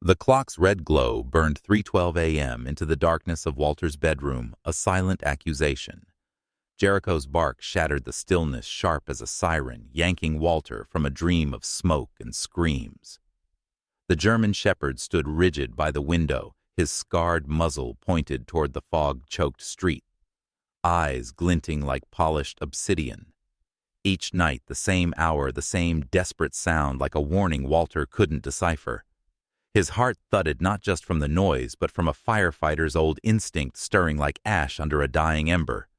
The clock's red glow burned 3:12 a.m. into the darkness of Walter's bedroom, a silent accusation. Jericho's bark shattered the stillness sharp as a siren, yanking Walter from a dream of smoke and screams. The German shepherd stood rigid by the window, his scarred muzzle pointed toward the fog-choked street, eyes glinting like polished obsidian. Each night, the same hour, the same desperate sound like a warning Walter couldn't decipher. His heart thudded not just from the noise, but from a firefighter's old instinct stirring like ash under a dying ember.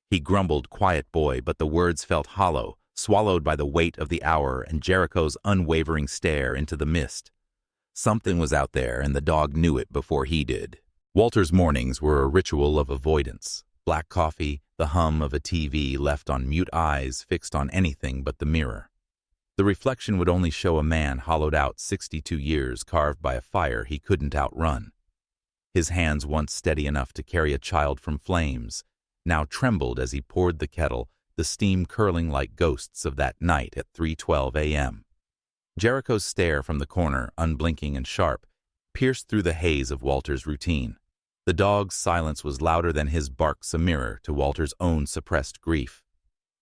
He grumbled, "Quiet boy," but the words felt hollow, swallowed by the weight of the hour and Jericho's unwavering stare into the mist. Something was out there, and the dog knew it before he did. Walter's mornings were a ritual of avoidance. Black coffee, the hum of a TV left on mute, eyes fixed on anything but the mirror. The reflection would only show a man hollowed out 62 years, carved by a fire he couldn't outrun. His hands, once steady enough to carry a child from flames, now trembled as he poured the kettle, the steam curling like ghosts of that night at 3:12 a.m. Jericho's stare from the corner, unblinking and sharp, pierced through the haze of Walter's routine. The dog's silence was louder than his barks, a mirror to Walter's own suppressed grief.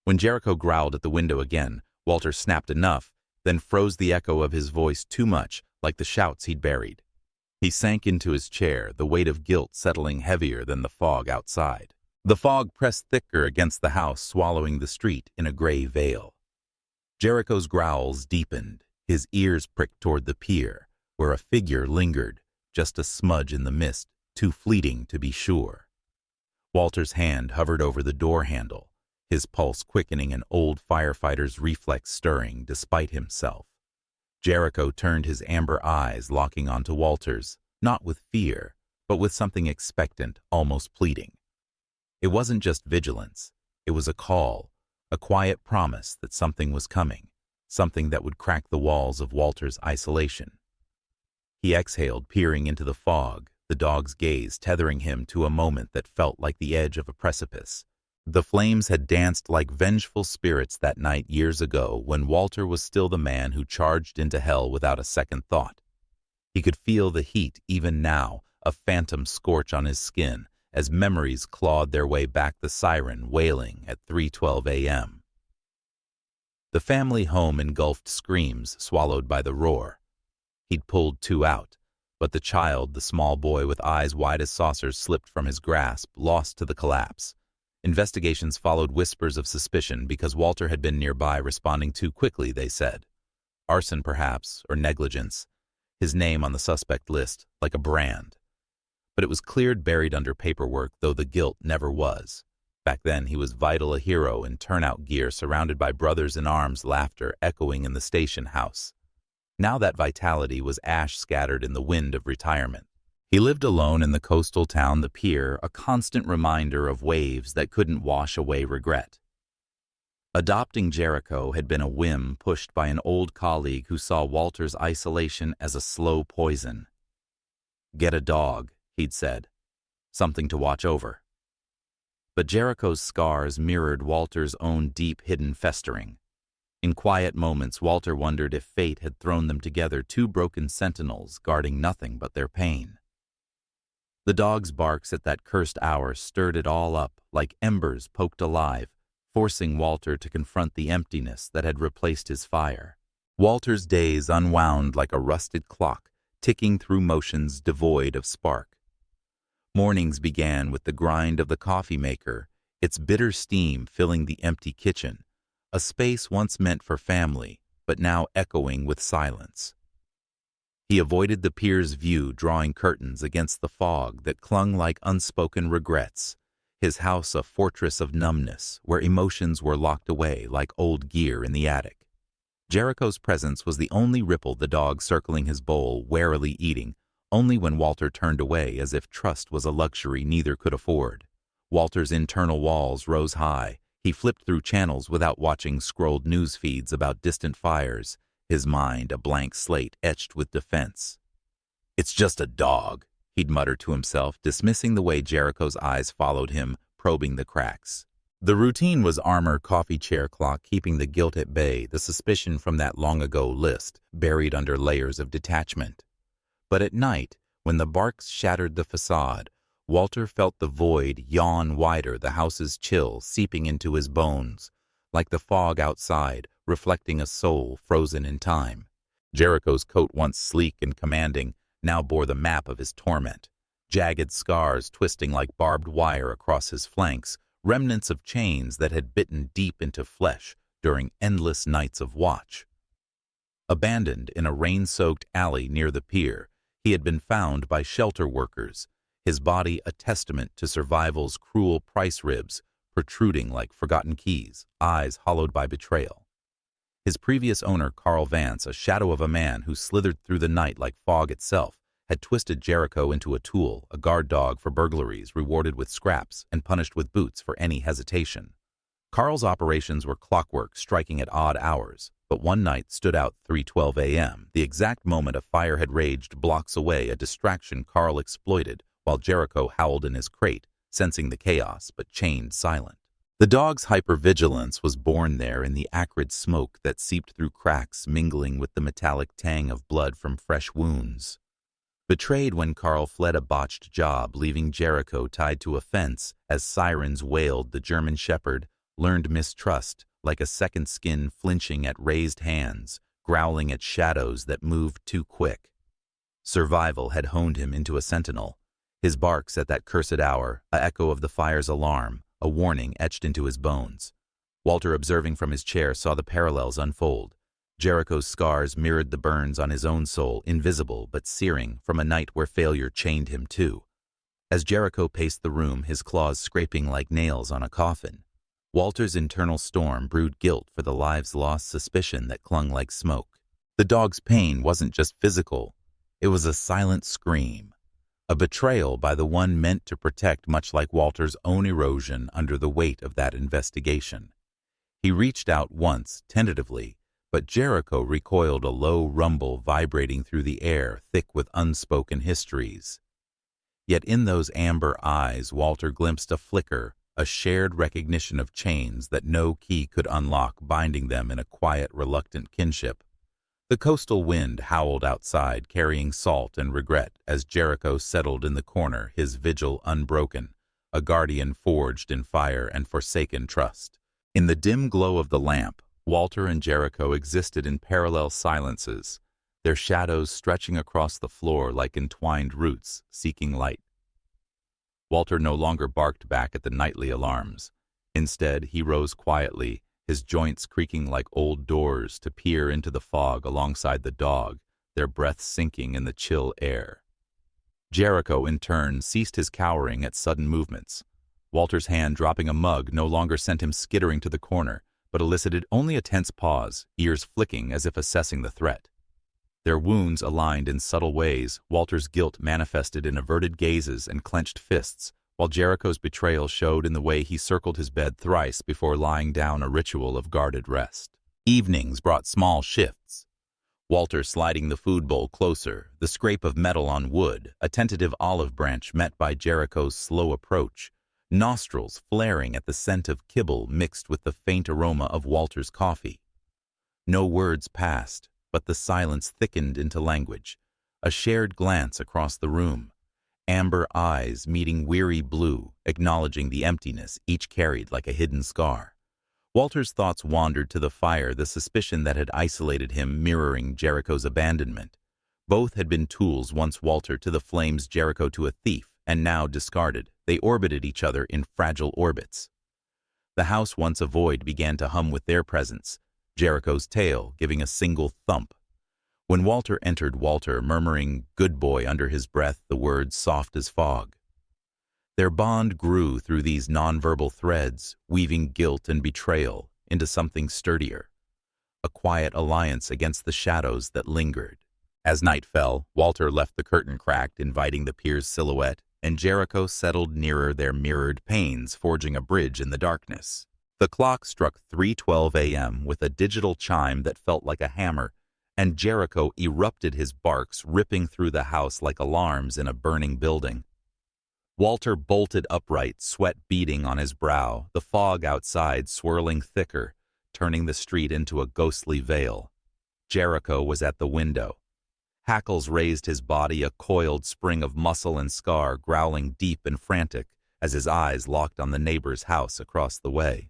When Jericho growled at the window again, Walter snapped enough, then froze the echo of his voice too much, like the shouts he'd buried. He sank into his chair, the weight of guilt settling heavier than the fog outside. The fog pressed thicker against the house, swallowing the street in a gray veil. Jericho's growls deepened, his ears pricked toward the pier, where a figure lingered, just a smudge in the mist, too fleeting to be sure. Walter's hand hovered over the door handle, his pulse quickening, an old firefighter's reflex stirring despite himself. Jericho turned his amber eyes, locking onto Walter's, not with fear, but with something expectant, almost pleading. It wasn't just vigilance, it was a call, a quiet promise that something was coming, something that would crack the walls of Walter's isolation. He exhaled, peering into the fog, the dog's gaze tethering him to a moment that felt like the edge of a precipice. The flames had danced like vengeful spirits that night years ago when Walter was still the man who charged into hell without a second thought. He could feel the heat even now, a phantom scorch on his skin, as memories clawed their way back, the siren wailing at 3:12 a.m. The family home engulfed screams swallowed by the roar. He'd pulled two out, but the child, the small boy with eyes wide as saucers, slipped from his grasp, lost to the collapse. Investigations followed, whispers of suspicion because Walter had been nearby, responding too quickly, they said. Arson, perhaps, or negligence. His name on the suspect list, like a brand. But it was cleared, buried under paperwork, though the guilt never was. Back then, he was vital, a hero in turnout gear, surrounded by brothers in arms, laughter echoing in the station house. Now that vitality was ash scattered in the wind of retirement. He lived alone in the coastal town, the Pier, a constant reminder of waves that couldn't wash away regret. Adopting Jericho had been a whim pushed by an old colleague who saw Walter's isolation as a slow poison. "Get a dog," he'd said. "Something to watch over." But Jericho's scars mirrored Walter's own deep hidden festering. In quiet moments, Walter wondered if fate had thrown them together, two broken sentinels guarding nothing but their pain. The dog's barks at that cursed hour stirred it all up, like embers poked alive, forcing Walter to confront the emptiness that had replaced his fire. Walter's days unwound like a rusted clock, ticking through motions devoid of spark. Mornings began with the grind of the coffee maker, its bitter steam filling the empty kitchen, a space once meant for family, but now echoing with silence. He avoided the pier's view, drawing curtains against the fog that clung like unspoken regrets, his house a fortress of numbness where emotions were locked away like old gear in the attic. Jericho's presence was the only ripple, the dog circling his bowl, warily eating, only when Walter turned away, as if trust was a luxury neither could afford. Walter's internal walls rose high. He flipped through channels without watching, scrolled news feeds about distant fires, his mind a blank slate etched with defense. "It's just a dog," he'd mutter to himself, dismissing the way Jericho's eyes followed him, probing the cracks. The routine was armor, coffee chair clock, keeping the guilt at bay, the suspicion from that long-ago list, buried under layers of detachment. But at night, when the barks shattered the facade, Walter felt the void yawn wider, the house's chill seeping into his bones, like the fog outside, reflecting a soul frozen in time. Jericho's coat, once sleek and commanding, now bore the map of his torment. Jagged scars twisting like barbed wire across his flanks, remnants of chains that had bitten deep into flesh during endless nights of watch. Abandoned in a rain-soaked alley near the pier, he had been found by shelter workers, his body a testament to survival's cruel price ribs, protruding like forgotten keys, eyes hollowed by betrayal. His previous owner, Carl Vance, a shadow of a man who slithered through the night like fog itself, had twisted Jericho into a tool, a guard dog for burglaries, rewarded with scraps and punished with boots for any hesitation. Carl's operations were clockwork, striking at odd hours, but one night stood out: 3:12 a.m., the exact moment a fire had raged blocks away, a distraction Carl exploited while Jericho howled in his crate, sensing the chaos but chained silent. The dog's hypervigilance was born there in the acrid smoke that seeped through cracks, mingling with the metallic tang of blood from fresh wounds. Betrayed when Carl fled a botched job, leaving Jericho tied to a fence as sirens wailed, the German shepherd learned mistrust, like a second skin flinching at raised hands, growling at shadows that moved too quick. Survival had honed him into a sentinel. His barks at that cursed hour, a echo of the fire's alarm, a warning etched into his bones. Walter, observing from his chair, saw the parallels unfold. Jericho's scars mirrored the burns on his own soul, invisible but searing from a night where failure chained him too. As Jericho paced the room, his claws scraping like nails on a coffin, Walter's internal storm brewed guilt for the lives lost, suspicion that clung like smoke. The dog's pain wasn't just physical, it was a silent scream, a betrayal by the one meant to protect, much like Walter's own erosion under the weight of that investigation. He reached out once, tentatively, but Jericho recoiled, a low rumble vibrating through the air, thick with unspoken histories. Yet in those amber eyes, Walter glimpsed a flicker, a shared recognition of chains that no key could unlock, binding them in a quiet, reluctant kinship. The coastal wind howled outside, carrying salt and regret as Jericho settled in the corner, his vigil unbroken, a guardian forged in fire and forsaken trust. In the dim glow of the lamp, Walter and Jericho existed in parallel silences, their shadows stretching across the floor like entwined roots, seeking light. Walter no longer barked back at the nightly alarms. Instead, he rose quietly, his joints creaking like old doors, to peer into the fog alongside the dog, their breaths sinking in the chill air. Jericho, in turn, ceased his cowering at sudden movements. Walter's hand dropping a mug no longer sent him skittering to the corner, but elicited only a tense pause, ears flicking as if assessing the threat. Their wounds aligned in subtle ways, Walter's guilt manifested in averted gazes and clenched fists, while Jericho's betrayal showed in the way he circled his bed thrice before lying down, a ritual of guarded rest. Evenings brought small shifts. Walter sliding the food bowl closer, the scrape of metal on wood, a tentative olive branch met by Jericho's slow approach, nostrils flaring at the scent of kibble mixed with the faint aroma of Walter's coffee. No words passed, but the silence thickened into language, a shared glance across the room, amber eyes meeting weary blue, acknowledging the emptiness each carried like a hidden scar. Walter's thoughts wandered to the fire, the suspicion that had isolated him mirroring Jericho's abandonment. Both had been tools, once Walter to the flames, Jericho to a thief, and now discarded. They orbited each other in fragile orbits. The house, once a void, began to hum with their presence, Jericho's tail giving a single thump. When Walter entered, Walter murmuring "good boy" under his breath, the words soft as fog. Their bond grew through these nonverbal threads, weaving guilt and betrayal into something sturdier, a quiet alliance against the shadows that lingered. As night fell, Walter left the curtain cracked, inviting the pier's silhouette, and Jericho settled nearer, their mirrored panes forging a bridge in the darkness. The clock struck 3:12 a.m. with a digital chime that felt like a hammer, and Jericho erupted, his barks ripping through the house like alarms in a burning building. Walter bolted upright, sweat beading on his brow, the fog outside swirling thicker, turning the street into a ghostly veil. Jericho was at the window, Hackles raised his body, a coiled spring of muscle and scar, growling deep and frantic as his eyes locked on the neighbor's house across the way.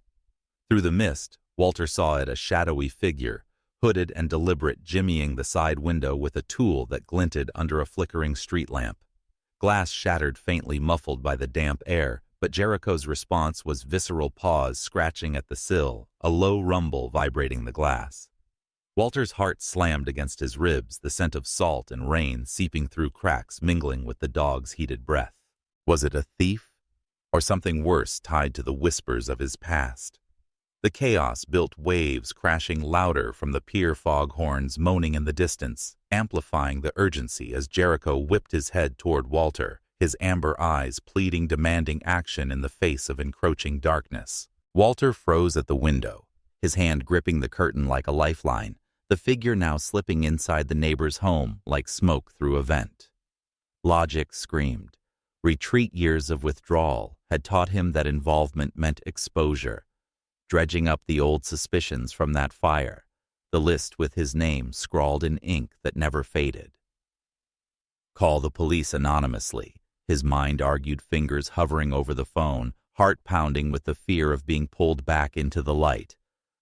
Through the mist, Walter saw it, a shadowy figure, hooded and deliberate, jimmying the side window with a tool that glinted under a flickering street lamp. Glass shattered faintly, muffled by the damp air, but Jericho's response was visceral paws scratching at the sill, a low rumble vibrating the glass. Walter's heart slammed against his ribs, the scent of salt and rain seeping through cracks, mingling with the dog's heated breath. Was it a thief? Or something worse tied to the whispers of his past? The chaos built waves crashing louder from the pier foghorns moaning in the distance, amplifying the urgency as Jericho whipped his head toward Walter, his amber eyes pleading, demanding action in the face of encroaching darkness. Walter froze at the window, his hand gripping the curtain like a lifeline, the figure now slipping inside the neighbor's home like smoke through a vent. Logic screamed. Retreat years of withdrawal had taught him that involvement meant exposure. Dredging up the old suspicions from that fire, the list with his name scrawled in ink that never faded. Call the police anonymously, his mind-argued fingers hovering over the phone, heart pounding with the fear of being pulled back into the light.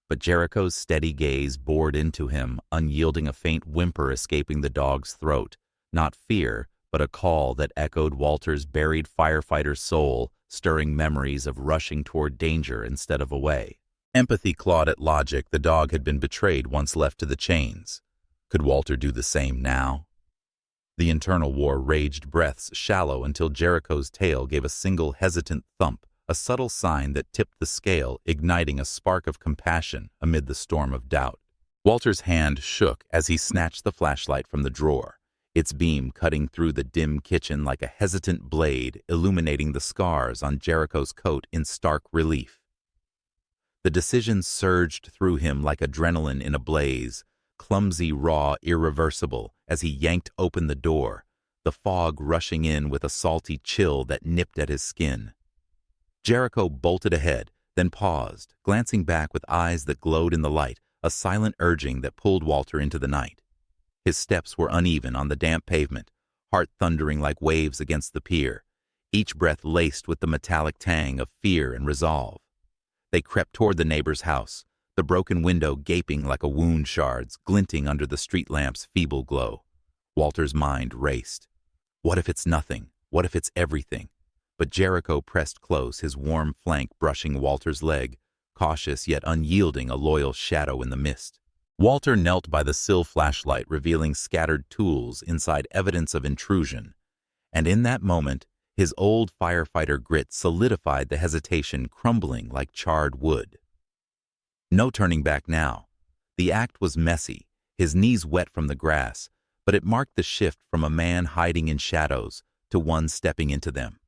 But Jericho's steady gaze bored into him, unyielding, a faint whimper escaping the dog's throat. Not fear, but a call that echoed Walter's buried firefighter soul, stirring memories of rushing toward danger instead of away. Empathy clawed at logic. The dog had been betrayed once left to the chains. Could Walter do the same now? The internal war raged, breaths shallow, until Jericho's tail gave a single hesitant thump, a subtle sign that tipped the scale, igniting a spark of compassion amid the storm of doubt. Walter's hand shook as he snatched the flashlight from the drawer, its beam cutting through the dim kitchen like a hesitant blade, illuminating the scars on Jericho's coat in stark relief. The decision surged through him like adrenaline in a blaze, clumsy, raw, irreversible, as he yanked open the door, the fog rushing in with a salty chill that nipped at his skin. Jericho bolted ahead, then paused, glancing back with eyes that glowed in the light, a silent urging that pulled Walter into the night. His steps were uneven on the damp pavement, heart thundering like waves against the pier, each breath laced with the metallic tang of fear and resolve. They crept toward the neighbor's house, the broken window gaping like a wound, shards glinting under the street lamp's feeble glow. Walter's mind raced. What if it's nothing? What if it's everything? But Jericho pressed close, his warm flank brushing Walter's leg, cautious yet unyielding, a loyal shadow in the mist. Walter knelt by the sill flashlight, revealing scattered tools inside evidence of intrusion. And in that moment, his old firefighter grit solidified the hesitation, crumbling like charred wood. No turning back now. The act was messy, his knees wet from the grass, but it marked the shift from a man hiding in shadows to one stepping into them.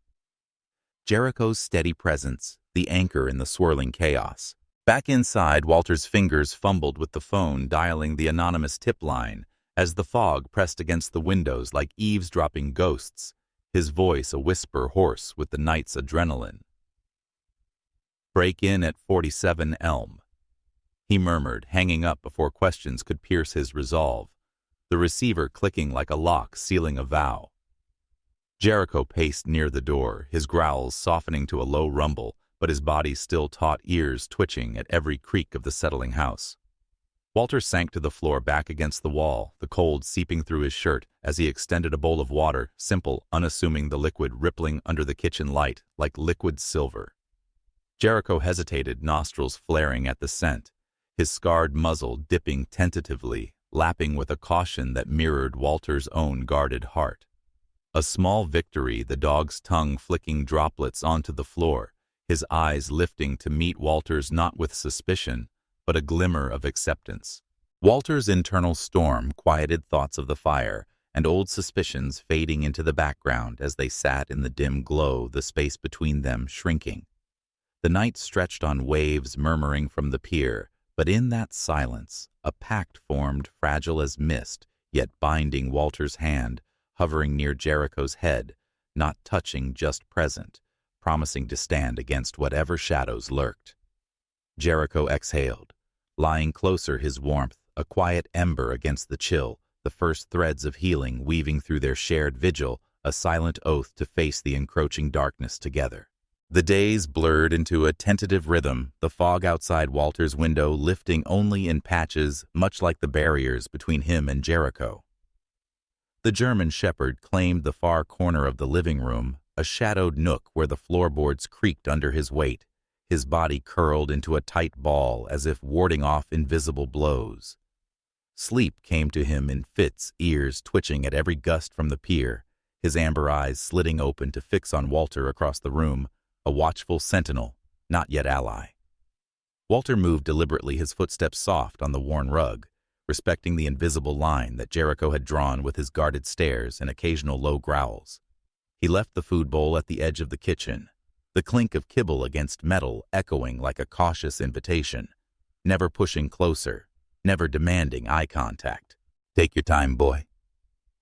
Jericho's steady presence, the anchor in the swirling chaos. Back inside, Walter's fingers fumbled with the phone, dialing the anonymous tip line as the fog pressed against the windows like eavesdropping ghosts, his voice a whisper hoarse with the night's adrenaline. "Break in at 47 Elm," he murmured, hanging up before questions could pierce his resolve, the receiver clicking like a lock sealing a vow. Jericho paced near the door, his growls softening to a low rumble, but his body still taut, ears twitching at every creak of the settling house. Walter sank to the floor, back against the wall, the cold seeping through his shirt as he extended a bowl of water, simple, unassuming, the liquid rippling under the kitchen light like liquid silver. Jericho hesitated, nostrils flaring at the scent, his scarred muzzle dipping tentatively, lapping with a caution that mirrored Walter's own guarded heart. A small victory, the dog's tongue flicking droplets onto the floor, his eyes lifting to meet Walter's not with suspicion, but a glimmer of acceptance. Walter's internal storm quieted thoughts of the fire, and old suspicions fading into the background as they sat in the dim glow, the space between them shrinking. The night stretched on waves murmuring from the pier, but in that silence, a pact formed, fragile as mist, yet binding Walter's hand, hovering near Jericho's head, not touching, just present, promising to stand against whatever shadows lurked. Jericho exhaled, lying closer, his warmth a quiet ember against the chill, the first threads of healing weaving through their shared vigil, a silent oath to face the encroaching darkness together. The days blurred into a tentative rhythm, the fog outside Walter's window lifting only in patches, much like the barriers between him and Jericho. The German shepherd claimed the far corner of the living room, a shadowed nook where the floorboards creaked under his weight, his body curled into a tight ball as if warding off invisible blows. Sleep came to him in fits, ears twitching at every gust from the pier, his amber eyes slitting open to fix on Walter across the room, a watchful sentinel, not yet ally. Walter moved deliberately, his footsteps soft on the worn rug, respecting the invisible line that Jericho had drawn with his guarded stares and occasional low growls. He left the food bowl at the edge of the kitchen, the clink of kibble against metal echoing like a cautious invitation, never pushing closer, never demanding eye contact. "Take your time, boy."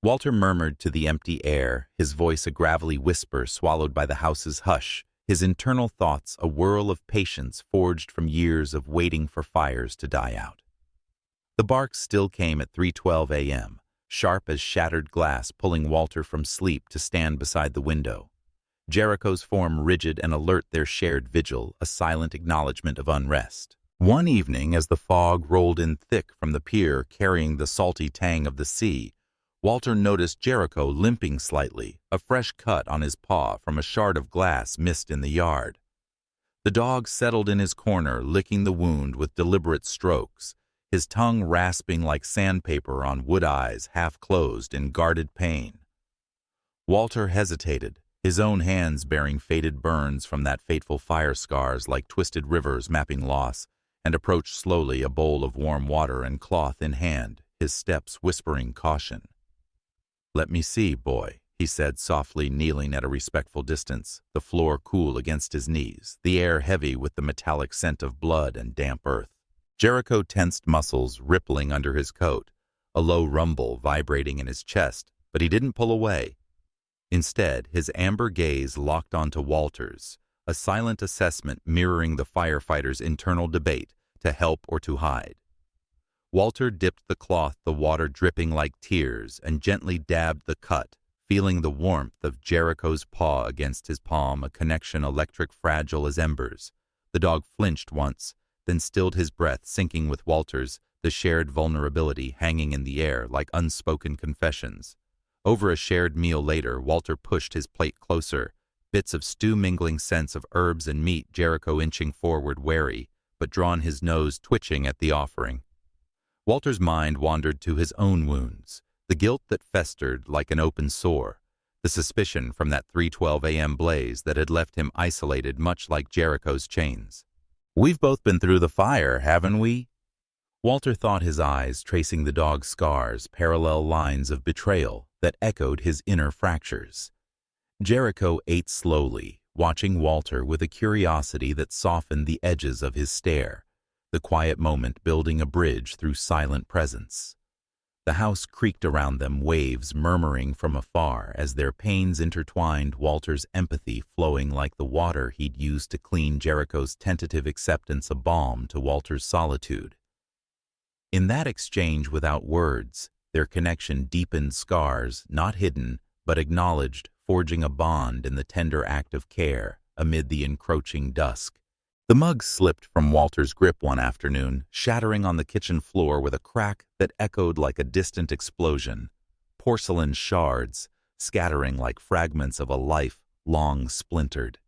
Walter murmured to the empty air, his voice a gravelly whisper swallowed by the house's hush, his internal thoughts a whirl of patience forged from years of waiting for fires to die out. The barks still came at 3:12 a.m., sharp as shattered glass, pulling Walter from sleep to stand beside the window. Jericho's form rigid and alert, their shared vigil, a silent acknowledgement of unrest. One evening, as the fog rolled in thick from the pier carrying the salty tang of the sea, Walter noticed Jericho limping slightly, a fresh cut on his paw from a shard of glass missed in the yard. The dog settled in his corner, licking the wound with deliberate strokes, his tongue rasping like sandpaper on wood eyes half closed in guarded pain. Walter hesitated, his own hands bearing faded burns from that fateful fire scars like twisted rivers mapping loss, and approached slowly, a bowl of warm water and cloth in hand, his steps whispering caution. "Let me see, boy," he said softly, kneeling at a respectful distance, the floor cool against his knees, the air heavy with the metallic scent of blood and damp earth. Jericho tensed muscles rippling under his coat, a low rumble vibrating in his chest, but he didn't pull away. Instead, his amber gaze locked onto Walter's, a silent assessment mirroring the firefighter's internal debate, to help or to hide. Walter dipped the cloth, the water dripping like tears, and gently dabbed the cut, feeling the warmth of Jericho's paw against his palm, a connection electric fragile as embers. The dog flinched once, then stilled his breath, syncing with Walter's, the shared vulnerability hanging in the air like unspoken confessions. Over a shared meal later, Walter pushed his plate closer, bits of stew mingling scents of herbs and meat, Jericho inching forward wary, but drawn his nose twitching at the offering. Walter's mind wandered to his own wounds, the guilt that festered like an open sore, the suspicion from that 3:12 a.m. blaze that had left him isolated much like Jericho's chains. "We've both been through the fire, haven't we?" Walter thought, his eyes tracing the dog's scars, parallel lines of betrayal that echoed his inner fractures. Jericho ate slowly, watching Walter with a curiosity that softened the edges of his stare, the quiet moment building a bridge through silent presence. The house creaked around them, waves murmuring from afar as their pains intertwined, Walter's empathy flowing like the water he'd used to clean Jericho's tentative acceptance, a balm to Walter's solitude. In that exchange without words, their connection deepened, scars not hidden but acknowledged, forging a bond in the tender act of care amid the encroaching dusk. The mug slipped from Walter's grip one afternoon, shattering on the kitchen floor with a crack that echoed like a distant explosion, porcelain shards scattering like fragments of a life long splintered.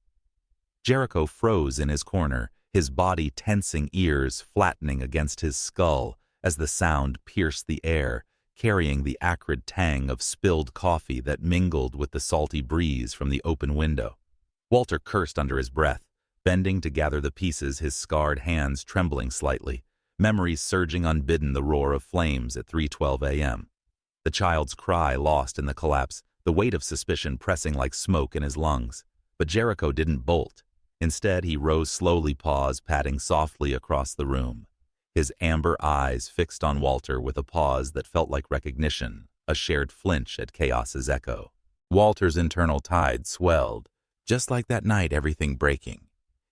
Jericho froze in his corner, his body tensing, ears flattening against his skull as the sound pierced the air, carrying the acrid tang of spilled coffee that mingled with the salty breeze from the open window. Walter cursed under his breath, bending to gather the pieces, his scarred hands trembling slightly, memories surging unbidden, the roar of flames at 3:12 a.m. The child's cry lost in the collapse, the weight of suspicion pressing like smoke in his lungs. But Jericho didn't bolt. Instead, he rose slowly, paws patting softly across the room, his amber eyes fixed on Walter with a pause that felt like recognition, a shared flinch at chaos's echo. Walter's internal tide swelled, just like that night, everything breaking.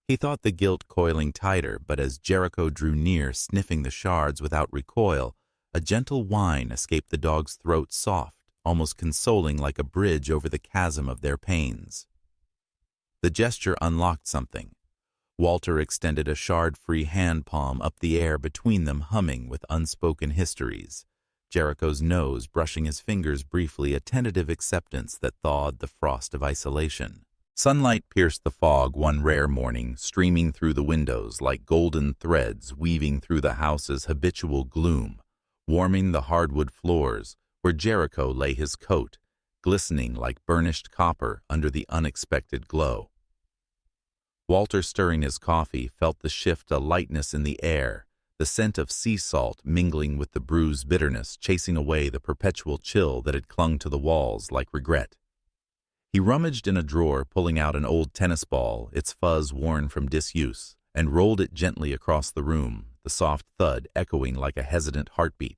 He thought the guilt coiling tighter, but as Jericho drew near, sniffing the shards without recoil, A gentle whine escaped the dog's throat, soft, almost consoling, like a bridge over the chasm of their pains. The gesture unlocked something. Walter extended a shard-free hand palm up the air between them, humming with unspoken histories. Jericho's nose brushing his fingers briefly, a tentative acceptance that thawed the frost of isolation. Sunlight pierced the fog one rare morning, streaming through the windows like golden threads weaving through the house's habitual gloom, warming the hardwood floors where Jericho lay, his coat glistening like burnished copper under the unexpected glow. Walter, stirring his coffee, felt the shift, a lightness in the air, the scent of sea salt mingling with the brew's bitterness, chasing away the perpetual chill that had clung to the walls like regret. He rummaged in a drawer, pulling out an old tennis ball, its fuzz worn from disuse, and rolled it gently across the room, the soft thud echoing like a hesitant heartbeat.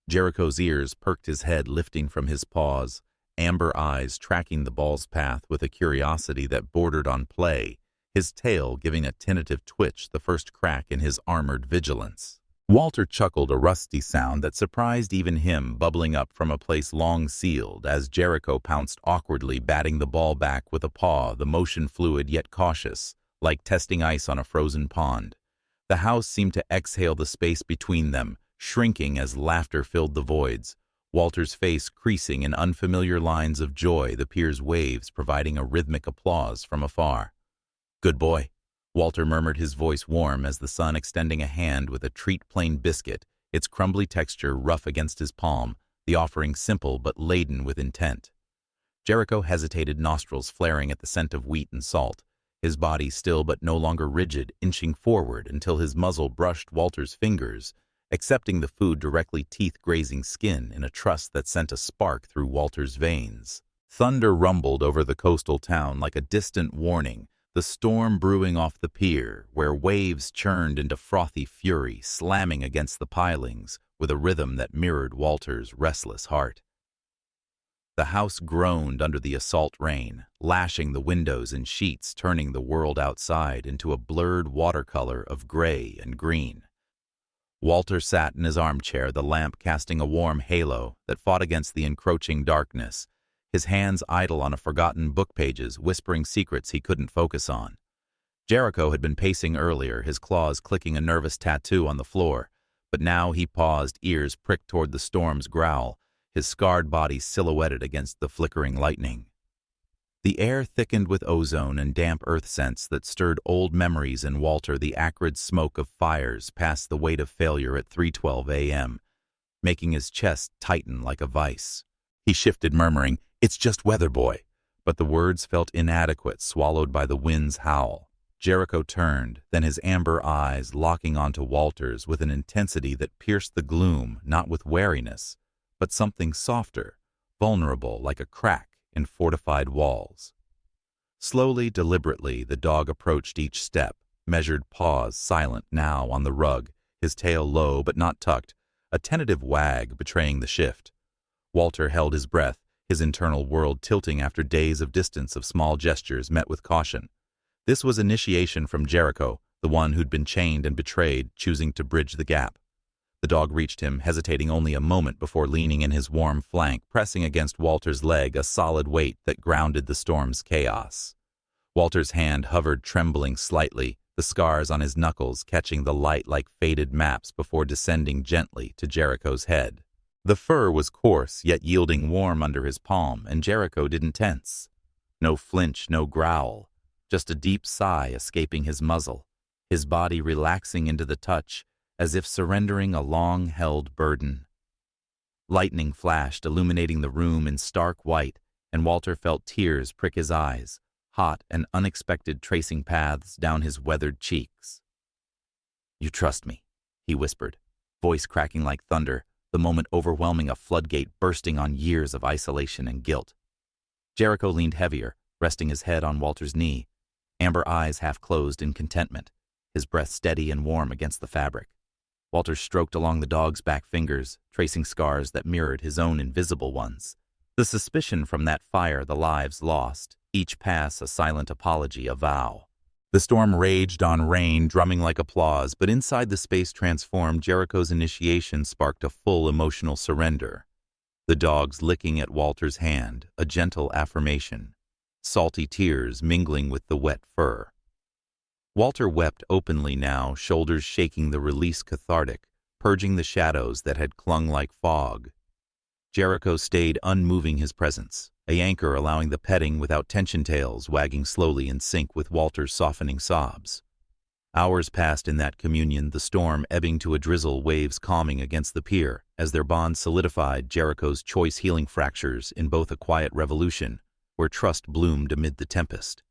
Jericho's ears perked, his head lifting from his paws, amber eyes tracking the ball's path with a curiosity that bordered on play, his tail giving a tentative twitch, the first crack in his armored vigilance. Walter chuckled, a rusty sound that surprised even him, bubbling up from a place long sealed, as Jericho pounced awkwardly, batting the ball back with a paw, the motion fluid yet cautious, like testing ice on a frozen pond. The house seemed to exhale the space between them, shrinking as laughter filled the voids, Walter's face creasing in unfamiliar lines of joy, the pier's waves providing a rhythmic applause from afar. "Good boy," Walter murmured, his voice warm as the sun extending a hand with a treat-plain biscuit, its crumbly texture rough against his palm, the offering simple but laden with intent. Jericho hesitated, nostrils flaring at the scent of wheat and salt, his body still but no longer rigid, inching forward until his muzzle brushed Walter's fingers, accepting the food directly, teeth grazing skin in a trust that sent a spark through Walter's veins. Thunder rumbled over the coastal town like a distant warning, the storm brewing off the pier, where waves churned into frothy fury, slamming against the pilings with a rhythm that mirrored Walter's restless heart. The house groaned under the assault rain, lashing the windows and sheets, turning the world outside into a blurred watercolor of gray and green. Walter sat in his armchair, the lamp casting a warm halo that fought against the encroaching darkness, his hands idle on a forgotten book pages, whispering secrets he couldn't focus on. Jericho had been pacing earlier, his claws clicking a nervous tattoo on the floor, but now he paused, ears pricked toward the storm's growl, his scarred body silhouetted against the flickering lightning. The air thickened with ozone and damp earth scents that stirred old memories in Walter, the acrid smoke of fires past the weight of failure at 3:12 a.m., making his chest tighten like a vice. He shifted, murmuring, "It's just weather, boy," but the words felt inadequate, swallowed by the wind's howl. Jericho turned, then his amber eyes locking onto Walter's with an intensity that pierced the gloom, not with wariness, but something softer, vulnerable like a crack in fortified walls. Slowly, deliberately, the dog approached each step, measured paws silent now on the rug, his tail low but not tucked, a tentative wag betraying the shift. Walter held his breath, his internal world tilting after days of distance, of small gestures met with caution. This was initiation from Jericho, the one who'd been chained and betrayed, choosing to bridge the gap. The dog reached him, hesitating only a moment before leaning in his warm flank, pressing against Walter's leg, a solid weight that grounded the storm's chaos. Walter's hand hovered, trembling slightly, the scars on his knuckles catching the light like faded maps before descending gently to Jericho's head. The fur was coarse, yet yielding warm under his palm, and Jericho didn't tense. No flinch, no growl, just a deep sigh escaping his muzzle, his body relaxing into the touch, as if surrendering a long-held burden. Lightning flashed, illuminating the room in stark white, and Walter felt tears prick his eyes, hot and unexpected, tracing paths down his weathered cheeks. "You trust me," he whispered, voice cracking like thunder, the moment overwhelming, a floodgate bursting on years of isolation and guilt. Jericho leaned heavier, resting his head on Walter's knee, amber eyes half closed in contentment, his breath steady and warm against the fabric. Walter stroked along the dog's back fingers, tracing scars that mirrored his own invisible ones. The suspicion from that fire, the lives lost, each pass a silent apology, a vow. The storm raged on rain, drumming like applause, but inside the space transformed, Jericho's initiation sparked a full emotional surrender. The dogs licking at Walter's hand, a gentle affirmation, salty tears mingling with the wet fur. Walter wept openly now, shoulders shaking, the release cathartic, purging the shadows that had clung like fog. Jericho stayed unmoving, his presence, a anchor allowing the petting without tension, tails wagging slowly in sync with Walter's softening sobs. Hours passed in that communion, the storm ebbing to a drizzle, waves calming against the pier, as their bond solidified, Jericho's choice healing fractures in both a quiet revolution, where trust bloomed amid the tempest.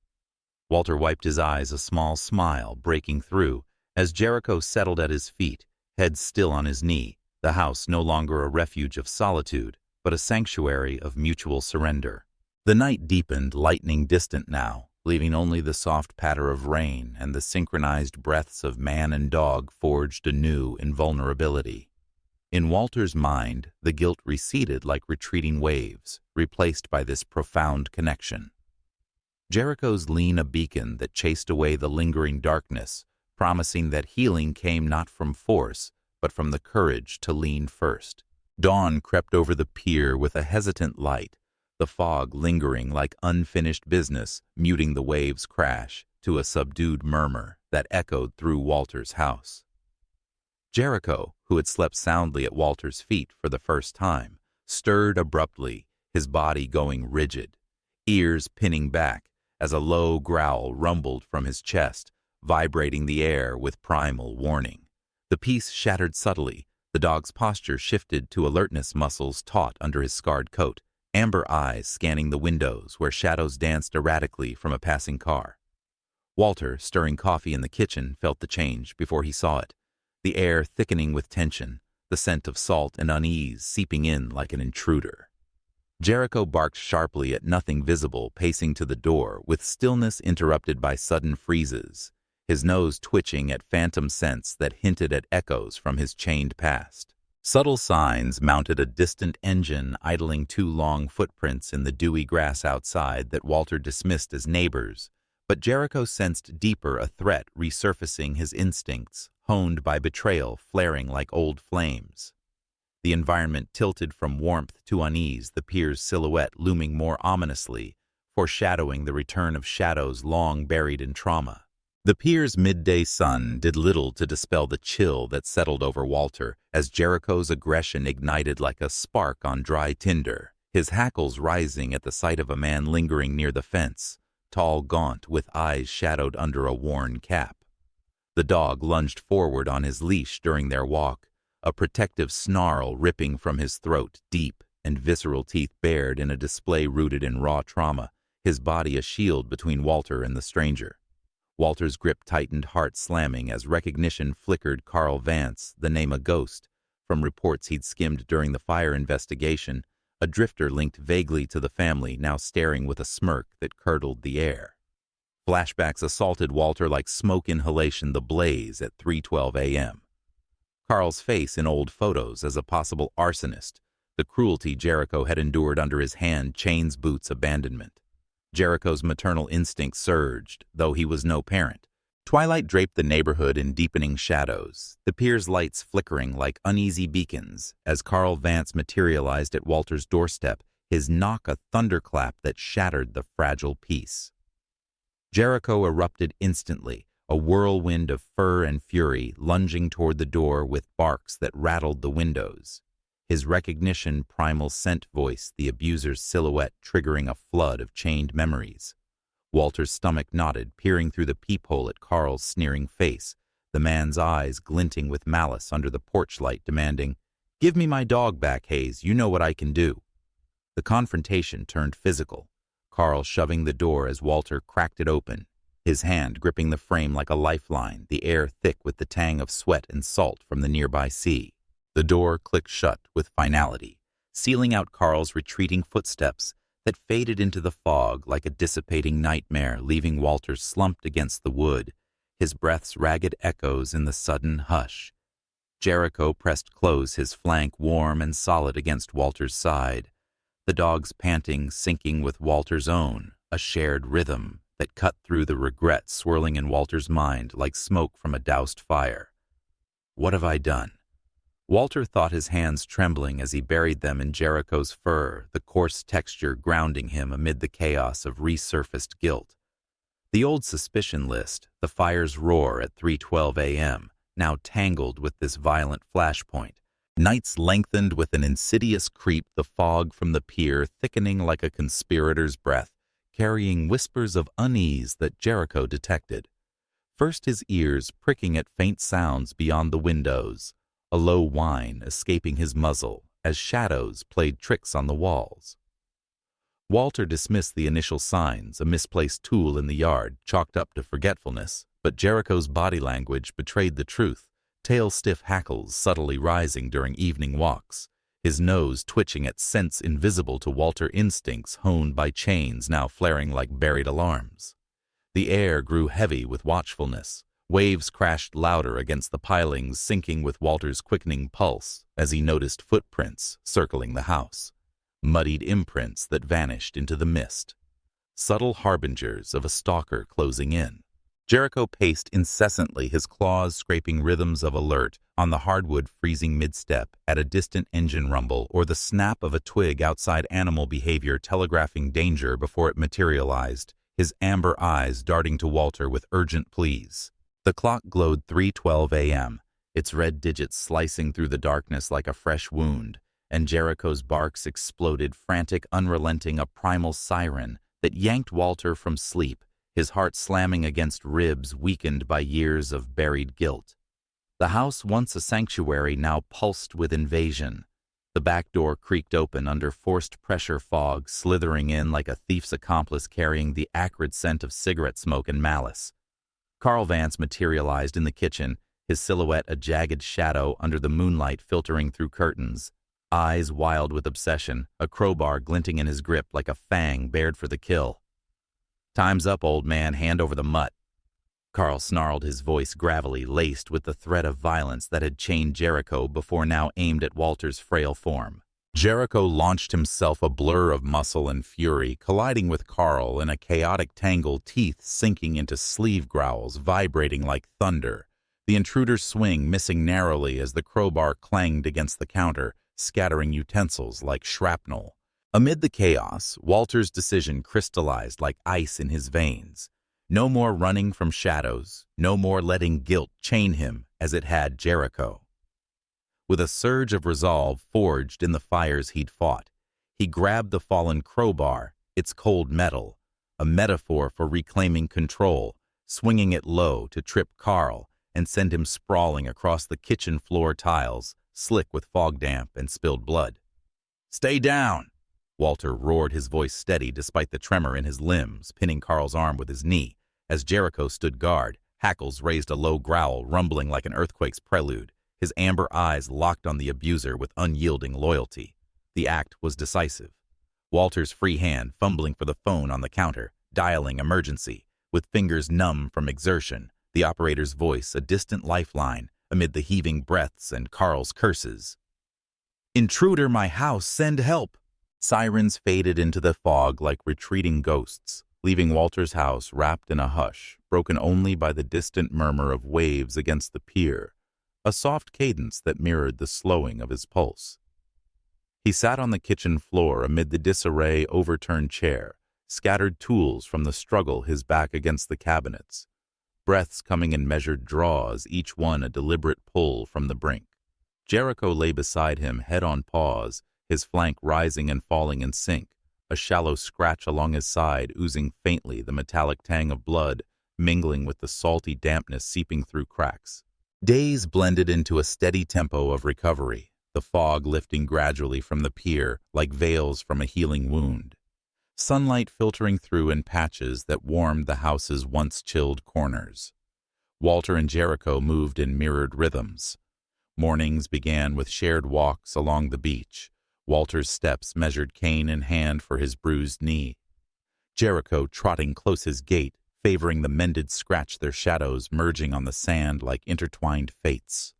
Walter wiped his eyes, a small smile breaking through, as Jericho settled at his feet, head still on his knee, the house no longer a refuge of solitude, but a sanctuary of mutual surrender. The night deepened, lightning distant now, leaving only the soft patter of rain and the synchronized breaths of man and dog forged anew in vulnerability. In Walter's mind, the guilt receded like retreating waves, replaced by this profound connection. Jericho's lean, a beacon that chased away the lingering darkness, promising that healing came not from force, but from the courage to lean first. Dawn crept over the pier with a hesitant light, the fog lingering like unfinished business, muting the waves' crash to a subdued murmur that echoed through Walter's house. Jericho, who had slept soundly at Walter's feet for the first time, stirred abruptly, his body going rigid, ears pinning back as a low growl rumbled from his chest, vibrating the air with primal warning. The peace shattered subtly, the dog's posture shifted to alertness, muscles taut under his scarred coat, amber eyes scanning the windows where shadows danced erratically from a passing car. Walter, stirring coffee in the kitchen, felt the change before he saw it, the air thickening with tension, the scent of salt and unease seeping in like an intruder. Jericho barked sharply at nothing visible, pacing to the door, with stillness interrupted by sudden freezes, his nose twitching at phantom scents that hinted at echoes from his chained past. Subtle signs mounted, a distant engine idling, two long footprints in the dewy grass outside that Walter dismissed as neighbors, but Jericho sensed deeper, a threat resurfacing, his instincts, honed by betrayal, flaring like old flames. The environment tilted from warmth to unease, the pier's silhouette looming more ominously, foreshadowing the return of shadows long buried in trauma. The pier's midday sun did little to dispel the chill that settled over Walter as Jericho's aggression ignited like a spark on dry tinder, his hackles rising at the sight of a man lingering near the fence, tall, gaunt, with eyes shadowed under a worn cap. The dog lunged forward on his leash during their walk, a protective snarl ripping from his throat, deep and visceral teeth bared in a display rooted in raw trauma, his body a shield between Walter and the stranger. Walter's grip tightened, heart slamming, as recognition flickered. Carl Vance, the name a ghost, from reports he'd skimmed during the fire investigation, a drifter linked vaguely to the family, now staring with a smirk that curdled the air. Flashbacks assaulted Walter like smoke inhalation, the blaze at 3:12 a.m. Carl's face in old photos as a possible arsonist, the cruelty Jericho had endured under his hand, chains, boots, abandonment. Jericho's maternal instinct surged, though he was no parent. Twilight draped the neighborhood in deepening shadows, the pier's lights flickering like uneasy beacons as Carl Vance materialized at Walter's doorstep, his knock a thunderclap that shattered the fragile peace. Jericho erupted instantly, a whirlwind of fur and fury, lunging toward the door with barks that rattled the windows. His recognition primal scent voice, the abuser's silhouette triggering a flood of chained memories. Walter's stomach knotted, peering through the peephole at Carl's sneering face, the man's eyes glinting with malice under the porch light, demanding, "Give me my dog back, Hayes, you know what I can do." The confrontation turned physical, Carl shoving the door as Walter cracked it open, his hand gripping the frame like a lifeline, the air thick with the tang of sweat and salt from the nearby sea. The door clicked shut with finality, sealing out Carl's retreating footsteps that faded into the fog like a dissipating nightmare, leaving Walter slumped against the wood, his breath's ragged echoes in the sudden hush. Jericho pressed close, his flank warm and solid against Walter's side, the dog's panting syncing with Walter's own, a shared rhythm, that cut through the regret swirling in Walter's mind like smoke from a doused fire. What have I done? Walter thought, his hands trembling as he buried them in Jericho's fur, the coarse texture grounding him amid the chaos of resurfaced guilt. The old suspicion list, the fire's roar at 3:12 a.m., now tangled with this violent flashpoint. Nights lengthened with an insidious creep, the fog from the pier thickening like a conspirator's breath, carrying whispers of unease that Jericho detected. First his ears pricking at faint sounds beyond the windows, a low whine escaping his muzzle as shadows played tricks on the walls. Walter dismissed the initial signs, a misplaced tool in the yard, chalked up to forgetfulness, but Jericho's body language betrayed the truth, tail-stiff hackles subtly rising during evening walks, his nose twitching at scents invisible to Walter, instincts honed by chains now flaring like buried alarms. The air grew heavy with watchfulness. Waves crashed louder against the pilings, syncing with Walter's quickening pulse as he noticed footprints circling the house, muddied imprints that vanished into the mist, subtle harbingers of a stalker closing in. Jericho paced incessantly, his claws scraping rhythms of alert on the hardwood, freezing mid-step at a distant engine rumble or the snap of a twig outside, animal behavior telegraphing danger before it materialized, his amber eyes darting to Walter with urgent pleas. The clock glowed 3:12 a.m., its red digits slicing through the darkness like a fresh wound, and Jericho's barks exploded, frantic, unrelenting, a primal siren that yanked Walter from sleep, his heart slamming against ribs weakened by years of buried guilt. The house, once a sanctuary, now pulsed with invasion. The back door creaked open under forced pressure, fog slithering in like a thief's accomplice carrying the acrid scent of cigarette smoke and malice. Carl Vance materialized in the kitchen, his silhouette a jagged shadow under the moonlight filtering through curtains, eyes wild with obsession, a crowbar glinting in his grip like a fang bared for the kill. "Time's up, old man, hand over the mutt." Carl snarled, his voice gravelly, laced with the threat of violence that had chained Jericho before now aimed at Walter's frail form. Jericho launched himself, a blur of muscle and fury, colliding with Carl in a chaotic tangle, teeth sinking into sleeve growls, vibrating like thunder. The intruder's swing missing narrowly as the crowbar clanged against the counter, scattering utensils like shrapnel. Amid the chaos, Walter's decision crystallized like ice in his veins. No more running from shadows, no more letting guilt chain him as it had Jericho. With a surge of resolve forged in the fires he'd fought, he grabbed the fallen crowbar, its cold metal, a metaphor for reclaiming control, swinging it low to trip Carl and send him sprawling across the kitchen floor tiles, slick with fog damp and spilled blood. "Stay down!" Walter roared, his voice steady despite the tremor in his limbs, pinning Carl's arm with his knee. As Jericho stood guard, hackles raised a low growl, rumbling like an earthquake's prelude, his amber eyes locked on the abuser with unyielding loyalty. The act was decisive. Walter's free hand fumbling for the phone on the counter, dialing emergency, with fingers numb from exertion, the operator's voice a distant lifeline amid the heaving breaths and Carl's curses. "Intruder, my house, send help!" Sirens faded into the fog like retreating ghosts, leaving Walter's house wrapped in a hush, broken only by the distant murmur of waves against the pier, a soft cadence that mirrored the slowing of his pulse. He sat on the kitchen floor amid the disarray, overturned chair, scattered tools from the struggle, his back against the cabinets, breaths coming in measured draws, each one a deliberate pull from the brink. Jericho lay beside him, head on paws, his flank rising and falling in sync, a shallow scratch along his side oozing faintly, the metallic tang of blood mingling with the salty dampness seeping through cracks. Days blended into a steady tempo of recovery, the fog lifting gradually from the pier like veils from a healing wound. Sunlight filtering through in patches that warmed the house's once chilled corners. Walter and Jericho moved in mirrored rhythms. Mornings began with shared walks along the beach. Walter's steps measured cane in hand for his bruised knee. Jericho trotting close his gait, favoring the mended scratch, their shadows merging on the sand like intertwined fates.